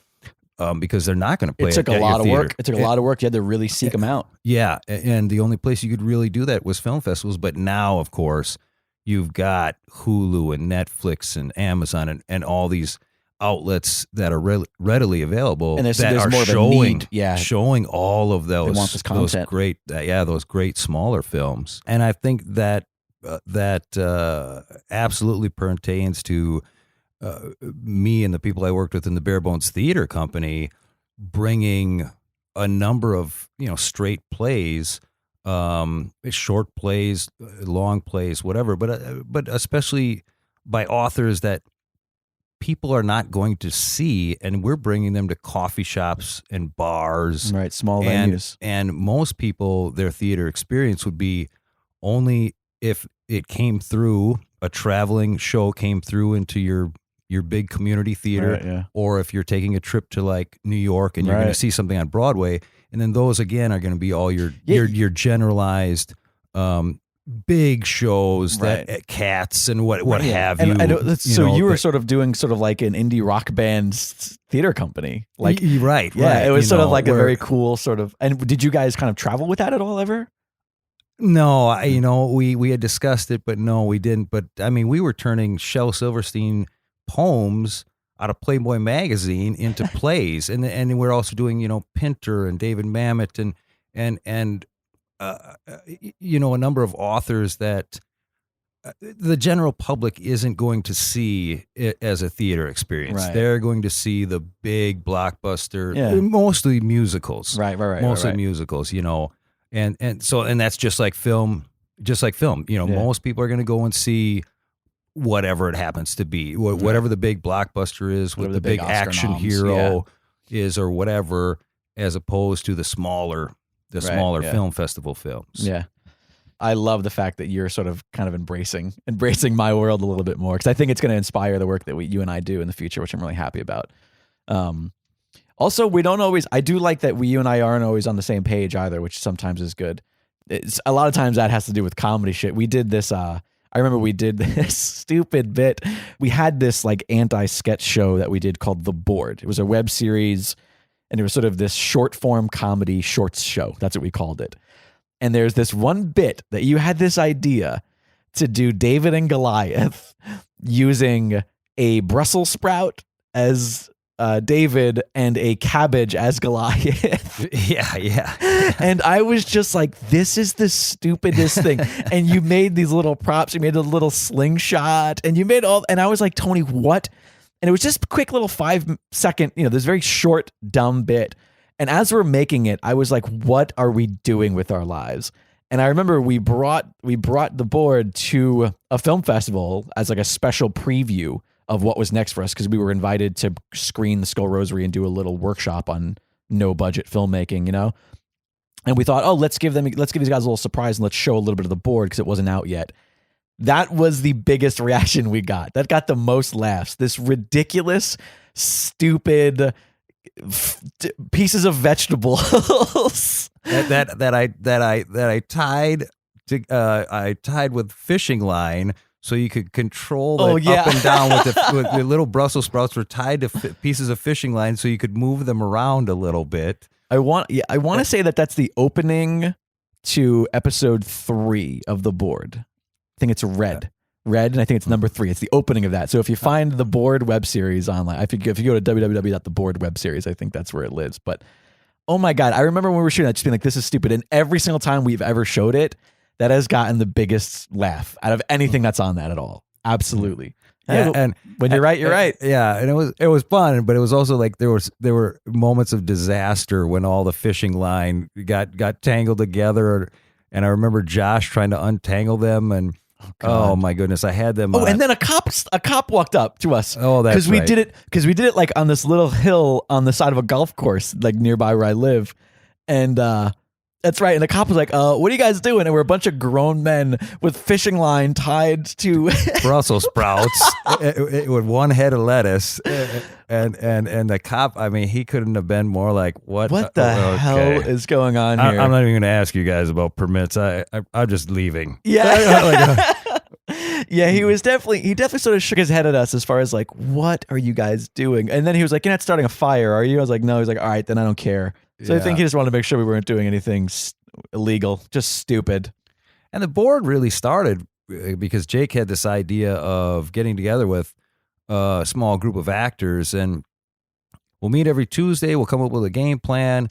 Because they're not going to play. It took a lot of work. It took a lot of work. You had to really seek them out. Yeah, and the only place you could really do that was film festivals. But now, of course, you've got Hulu and Netflix and Amazon and all these outlets that are readily available, and there's are more showing, of a need. showing all of those. They want this content. Those great smaller films. And I think that absolutely pertains to me and the people I worked with in the Bare Bones Theater Company, bringing a number of straight plays, short plays, long plays, whatever, but especially by authors that people are not going to see, and we're bringing them to coffee shops and bars, right? Small venues. And most people, their theater experience would be only if it came through, a traveling show came through into your big community theater, right, yeah. Or if you're taking a trip to like New York and you're going to see something on Broadway, and then those again are going to be all your generalized big shows, right. that Cats and what have and you. I know, so you were sort of doing sort of like an indie rock band theater company, like right. It was sort of like a very cool sort of. And did you guys kind of travel with that at all ever? No, we had discussed it, but no, we didn't. But I mean, we were turning Shel Silverstein poems out of Playboy magazine into plays, and we're also doing Pinter and David Mamet and a number of authors that the general public isn't going to see it as a theater experience. Right. They're going to see the big blockbuster, mostly musicals, right, mostly musicals, and that's just like film. Most people are going to go and see whatever it happens to be, whatever the big blockbuster is, what the big action hero is, or whatever, as opposed to the smaller film festival films. Yeah. I love the fact that you're sort of kind of embracing my world a little bit more, because I think it's going to inspire the work that you and I do in the future, which I'm really happy about. Also, we don't always. I do like that you and I aren't always on the same page either, which sometimes is good. It's, a lot of times that has to do with comedy shit. We did this. I remember we did this stupid bit. We had this like anti-sketch show that we did called The Board. It was a web series, and it was sort of this short form comedy shorts show. That's what we called it. And there's this one bit that you had this idea to do David and Goliath using a Brussels sprout as David and a cabbage as Goliath. Yeah. And I was just like, this is the stupidest thing. And you made these little props. You made a little slingshot and you made all, and I was like, Tony, what? And it was just a quick little 5-second, this very short, dumb bit. And as we're making it, I was like, what are we doing with our lives? And I remember we brought The Board to a film festival as like a special preview of what was next for us, because we were invited to screen The Skull Rosary and do a little workshop on no budget filmmaking, And we thought, let's give these guys a little surprise and let's show a little bit of The Board because it wasn't out yet. That was the biggest reaction we got. That got the most laughs. This ridiculous, stupid pieces of vegetables that I tied to I tied with fishing line so you could control it up and down with the little Brussels sprouts were tied to pieces of fishing line so you could move them around a little bit. I want to say that's the opening to episode 3 of The Board. I think it's Red, and I think it's number 3. It's the opening of that. So if you find The Board web series online, if you go to www.theboardwebseries, I think that's where it lives. But oh my God, I remember when we were shooting that, just being like, this is stupid. And every single time we've ever showed it, that has gotten the biggest laugh out of anything that's on that at all. Absolutely. Yeah, and when you're right, you're right. Yeah, and it was fun, but it was also like there were moments of disaster when all the fishing line got tangled together, and I remember Josh trying to untangle them, and oh my goodness, I had them. And then a cop walked up to us. Oh, that's right. Because we did it like on this little hill on the side of a golf course, like nearby where I live, and that's right. And the cop was like, what are you guys doing? And we're a bunch of grown men with fishing line tied to Brussels sprouts with one head of lettuce. And the cop, I mean, he couldn't have been more like, what the hell is going on here? I'm not even going to ask you guys about permits. I'm just leaving. Yeah. Yeah, he definitely sort of shook his head at us as far as like, what are you guys doing? And then he was like, you're not starting a fire, are you? I was like, no. He's like, all right, then I don't care. So I think he just wanted to make sure we weren't doing anything illegal, just stupid. And The Board really started because Jake had this idea of getting together with a small group of actors, and we'll meet every Tuesday. We'll come up with a game plan,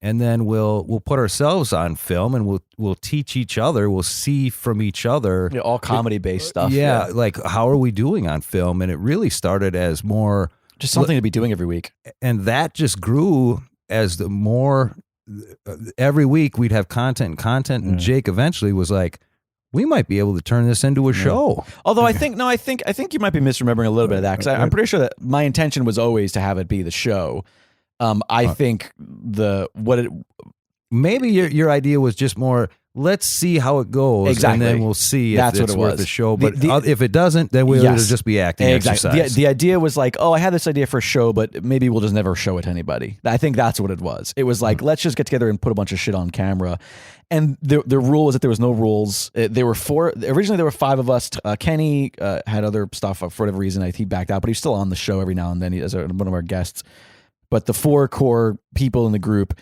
and then we'll put ourselves on film, and we'll teach each other. We'll see from each other, all comedy based stuff. Yeah, like how are we doing on film? And it really started as more just something to be doing every week, and that just grew. As the more every week we'd have content, and Jake eventually was like, we might be able to turn this into a show. Although I think you might be misremembering a little bit of that, because I'm pretty sure that my intention was always to have it be the show. I think maybe your idea was just more, let's see how it goes. Exactly. And then we'll see if it's worth the show. But if it doesn't, then it'll just be acting exercise. The idea was like, I had this idea for a show, but maybe we'll just never show it to anybody. I think that's what it was. It was like, let's just get together and put a bunch of shit on camera. And the rule was that there was no rules. There were 4. Originally, there were 5 of us. Kenny had other stuff for whatever reason. He backed out, but he's still on the show every now and then as one of our guests. But the 4 core people in the group,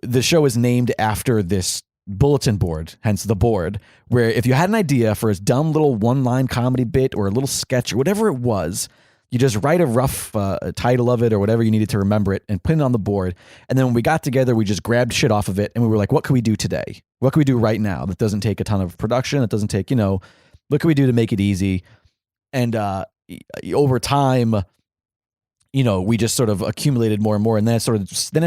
the show is named after this bulletin board, hence The Board, where if you had an idea for a dumb little one-line comedy bit or a little sketch or whatever it was, you just write a rough title of it or whatever you needed to remember it and put it on the board. And then when we got together, we just grabbed shit off of it and we were like, what can we do today? What can we do right now that doesn't take a ton of production? That doesn't take, what can we do to make it easy? And over time, we just sort of accumulated more and more, and then I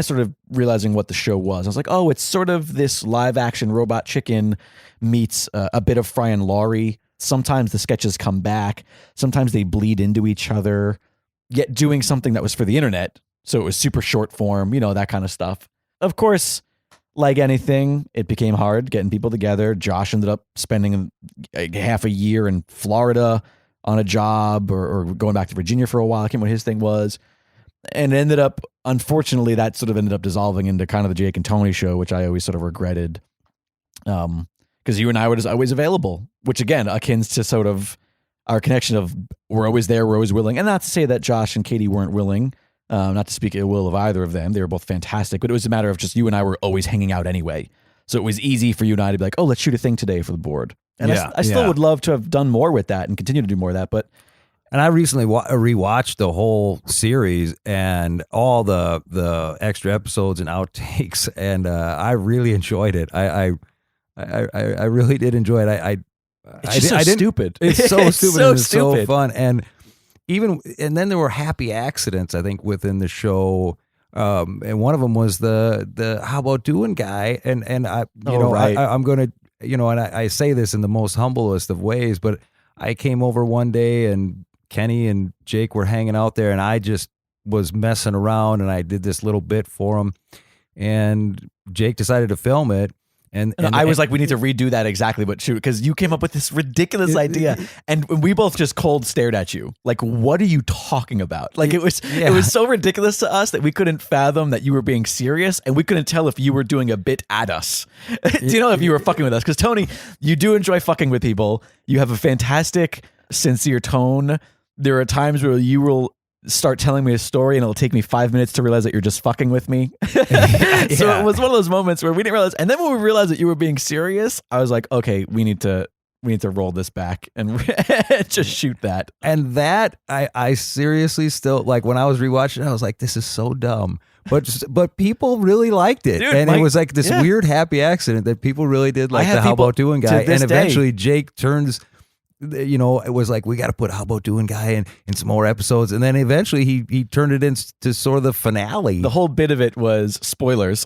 started realizing what the show was. I was like, oh, it's sort of this live action robot chicken meets a bit of Fry and Laurie. Sometimes the sketches come back, sometimes they bleed into each other, yet doing something that was for the internet. So it was super short form, that kind of stuff. Of course, like anything, it became hard getting people together. Josh ended up spending half a year in Florida on a job or going back to Virginia for a while. I can't remember what his thing was. And it ended up, unfortunately, that sort of ended up dissolving into kind of the Jake and Tony show, which I always sort of regretted. Because you and I were just always available, which again, akin to sort of our connection of we're always there, we're always willing. And not to say that Josh and Katie weren't willing, not to speak ill will of either of them. They were both fantastic, but it was a matter of just you and I were always hanging out anyway. So it was easy for you and I to be like, oh, let's shoot a thing today for the board. And I still would love to have done more with that and continue to do more of that. And I recently rewatched the whole series and all the extra episodes and outtakes, and I really enjoyed it. I really did enjoy it. It's just so stupid. It's so stupid. So and it's stupid. So fun. And then there were happy accidents, I think, within the show. And one of them was the how about doing guy. And I'm going to, and I say this in the most humblest of ways, but I came over one day and Kenny and Jake were hanging out there, and I just was messing around, and I did this little bit for him, and Jake decided to film it. And I was like, we need to redo that exactly, but shoot, because you came up with this ridiculous idea, and we both just cold stared at you. Like, what are you talking about? Like, it was so ridiculous to us that we couldn't fathom that you were being serious, and we couldn't tell if you were doing a bit at us. Do you know if you were fucking with us? Because Tony, you do enjoy fucking with people. You have a fantastic, sincere tone. There are times where you will start telling me a story and it'll take me 5 minutes to realize that you're just fucking with me. So it was one of those moments where we didn't realize. And then when we realized that you were being serious, I was like, okay, we need to roll this back and just shoot that. And that I seriously still, like, when I was rewatching it, I was like, this is so dumb. But people really liked it. Dude, and it was like this weird happy accident that people really did like the How About Doing guy. And eventually Jake turns, it was like, we got to put How About Doing guy in some more episodes. And then eventually he turned it into sort of the finale. The whole bit of it was, spoilers,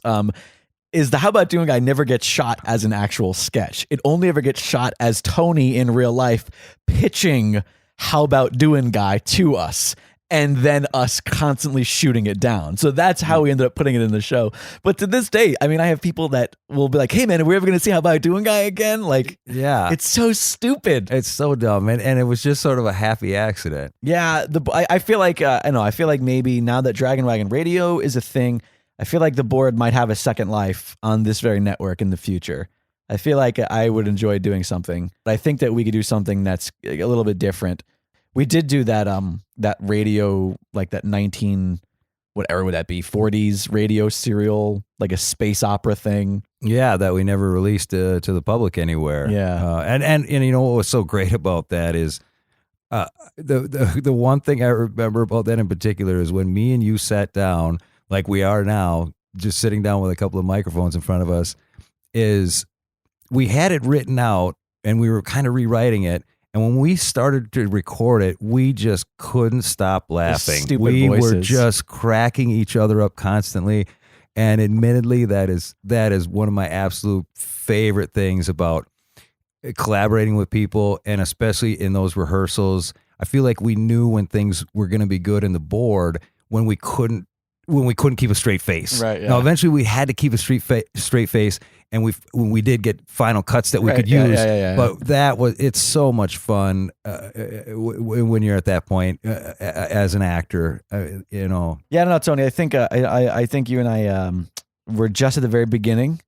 is the How About Doing guy never gets shot as an actual sketch. It only ever gets shot as Tony in real life pitching How About Doing guy to us, and then us constantly shooting it down. So that's how we ended up putting it in the show. But to this day, I mean, I have people that will be like, hey man, are we ever going to see How About Doing guy again? Like, yeah, it's so stupid. It's so dumb. And it was just sort of a happy accident. Yeah. I feel like, I feel like maybe now that Dragon Wagon Radio is a thing, I feel like the board might have a second life on this very network in the future. I feel like I would enjoy doing something. I think that we could do something that's a little bit different. We did do that radio, like that 19, whatever would that be, 40s radio serial, like a space opera thing. Yeah, that we never released to the public anywhere. Yeah, and you know what was so great about that is the one thing I remember about that in particular is when me and you sat down, like we are now, just sitting down with a couple of microphones in front of us, is we had it written out and we were kind of rewriting it. And when we started to record it, we just couldn't stop laughing. We were just cracking each other up constantly. And admittedly, that is one of my absolute favorite things about collaborating with people, and especially in those rehearsals. I feel like we knew when things were going to be good in the board when we couldn't keep a straight face. Right. Yeah. Now, eventually, we had to keep a straight face, and when we did get final cuts that we could use. Yeah. But it's so much fun when you're at that point as an actor. Yeah, no, Tony. I think I think you and I were just at the very beginning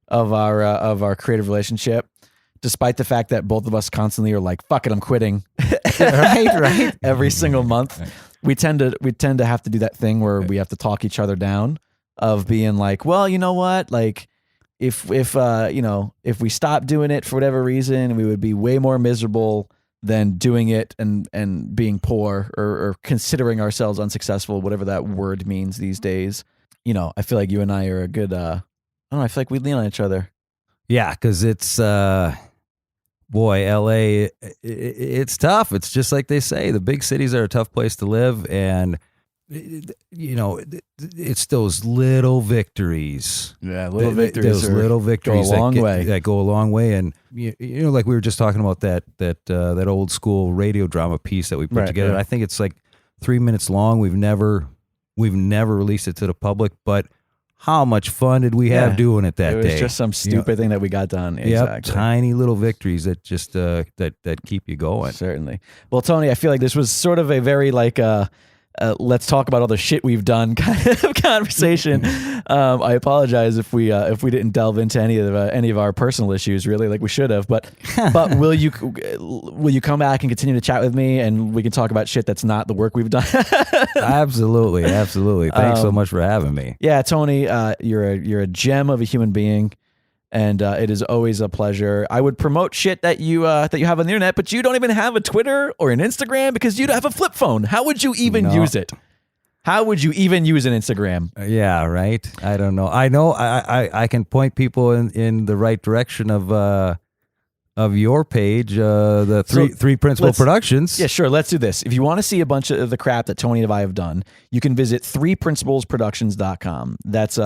of our creative relationship. Despite the fact that both of us constantly are like, "Fuck it, I'm quitting," right, every single month. Right. We tend to have to do that thing where we have to talk each other down, of being like, well, you know what, like if we stop doing it for whatever reason, we would be way more miserable than doing it and being poor or considering ourselves unsuccessful, whatever that word means these days. I feel like you and I are a good. I feel like we lean on each other. Yeah, because it's. Boy, LA, it's tough. It's just like they say, the big cities are a tough place to live. And, it's those little victories. Yeah, little victories. Those little victories go a long way. That go a long way. And, like we were just talking about that old school radio drama piece that we put together. Right. I think it's like 3 minutes long. We've never released it to the public, but how much fun did we have doing it that day? It was just some stupid thing that we got done. Exactly. Tiny little victories that just that keep you going. Certainly. Well, Tony, I feel like this was sort of a very let's talk about all the shit we've done kind of conversation. I apologize if we didn't delve into any of our personal issues really like we should have. But will you come back and continue to chat with me and we can talk about shit that's not the work we've done? Absolutely. Thanks so much for having me. Yeah, Tony, you're a gem of a human being. And it is always a pleasure. I would promote shit that you have on the internet, but you don't even have a Twitter or an Instagram because you don't have a flip phone. How would you even use it? How would you even use an Instagram? Yeah, right. I don't know. I know I can point people in the right direction of your page, the three principal productions. Yeah, sure. Let's do this. If you want to see a bunch of the crap that Tony and I have done, you can visit 3principlesproductions.com. That's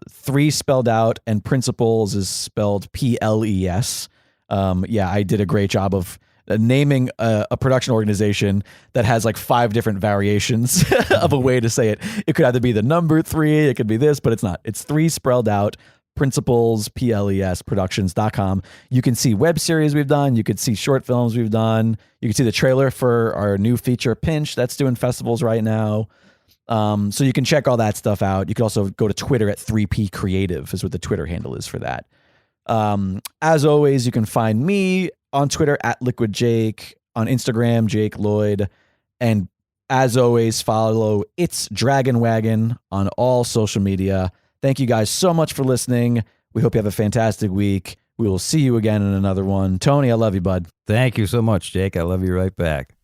3 spelled out, and principles is spelled PLES. Yeah, I did a great job of naming a production organization that has like 5 different variations of a way to say it. It could either be the number 3, it could be this, but it's not. It's 3 spelled out. Principles, PLES, productions.com. You can see web series we've done. You could see short films we've done. You can see the trailer for our new feature, Pinch, that's doing festivals right now. So you can check all that stuff out. You can also go to Twitter at 3P Creative is what the Twitter handle is for that. As always, you can find me on Twitter at Liquid Jake, on Instagram, Jake Lloyd. And as always, follow It's Dragon Wagon on all social media. Thank you guys so much for listening. We hope you have a fantastic week. We will see you again in another one. Tony, I love you, bud. Thank you so much, Jake. I love you right back.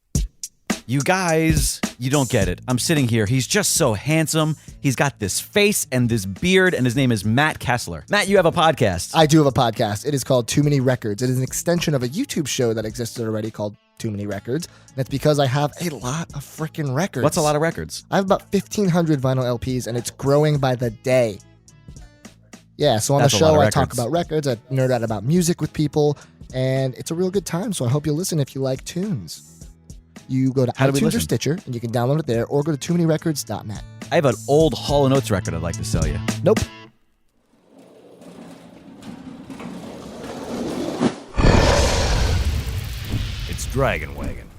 You guys, you don't get it. I'm sitting here. He's just so handsome. He's got this face and this beard, and his name is Matt Kessler. Matt, you have a podcast. I do have a podcast. It is called Too Many Records. It is an extension of a YouTube show that existed already called Too Many Records. And it's because I have a lot of freaking records. What's a lot of records? I have about 1,500 vinyl LPs, and it's growing by the day. Yeah, so on the show, I talk about records. I nerd out about music with people, and it's a real good time. So I hope you'll listen if you like tunes. You go to iTunes or Stitcher, and you can download it there, or go to toomanyrecords.net. I have an old Hall & Oates record I'd like to sell you. Nope. It's Dragon Wagon.